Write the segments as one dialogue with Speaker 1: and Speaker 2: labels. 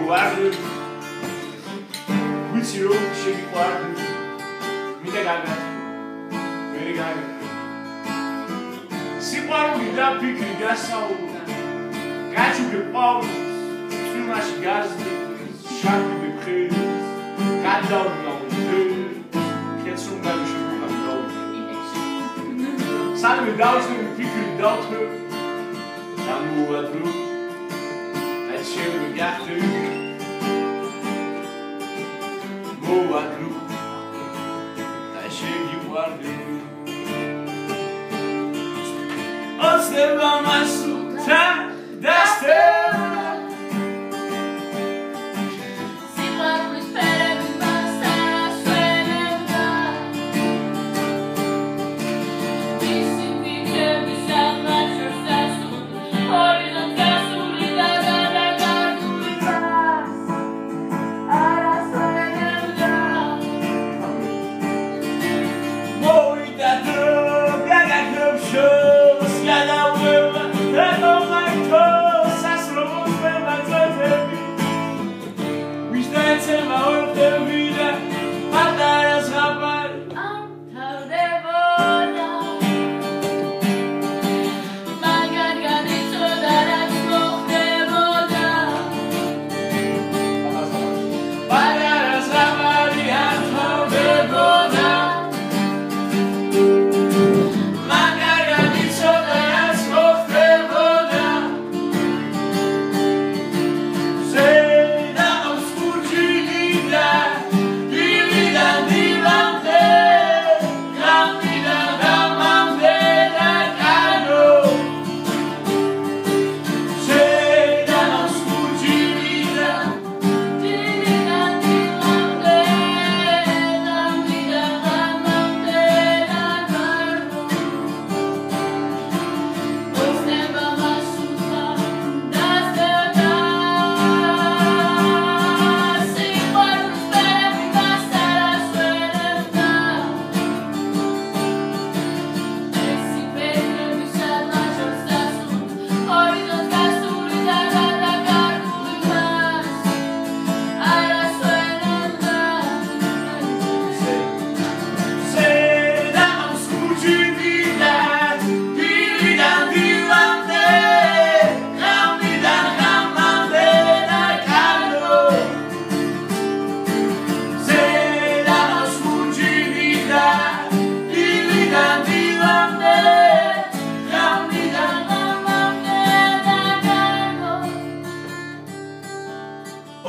Speaker 1: მოგვარდი ვიცი რომ შეგიყვარდი მიტა გაგა ვერი გაგა სიყვარული და ფიქრი გასაუბრა გაჩუქე პაულს ფილმაში გაზდი შარდები ხერის გადავდგა კეცრუმ გამიშებულა სანმე დავწევი ფიქრი დავთქვი დამოადრო აჩევი გახდი მოადრო შეგიყვარდი ოცნება მასუთა დასტევა
Speaker 2: სიყვარულის ფერები მას არ ასვენებდა მისი ფიქრები სამაჩვენს დასუნდა ჰორიზონტ გასული და გადაგარგული მას არ ასვენებდა
Speaker 1: მოვიდა დრო გაგაგრობშოს გადავევა და მომაიქოს ასროს მემაწოდები ვიშდაეცემა ორდები და პატარა ზღაპარი
Speaker 2: ამთავრდებოდა მაგარ განიცოდა რაც მოხდებოდა
Speaker 1: პატარა ზღაპარი ამთავრდებოდა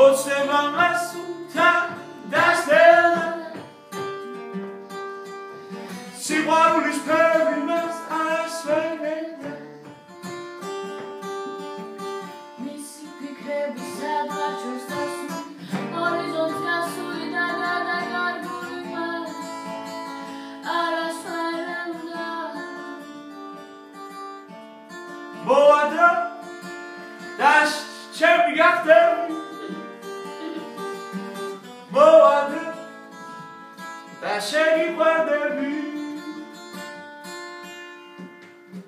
Speaker 1: ოცნება მასუთა დასტევა სიყვარულის ფერები მას არ ასვენებდა
Speaker 2: მისი ფიქრები სადღაჩვენს დასუნდა ჰორიზონტს გასული და გადაგარგული მას არ ასვენებდა
Speaker 1: მოადრო და ჩემი გახდები მოადრო და შეგიყვარდები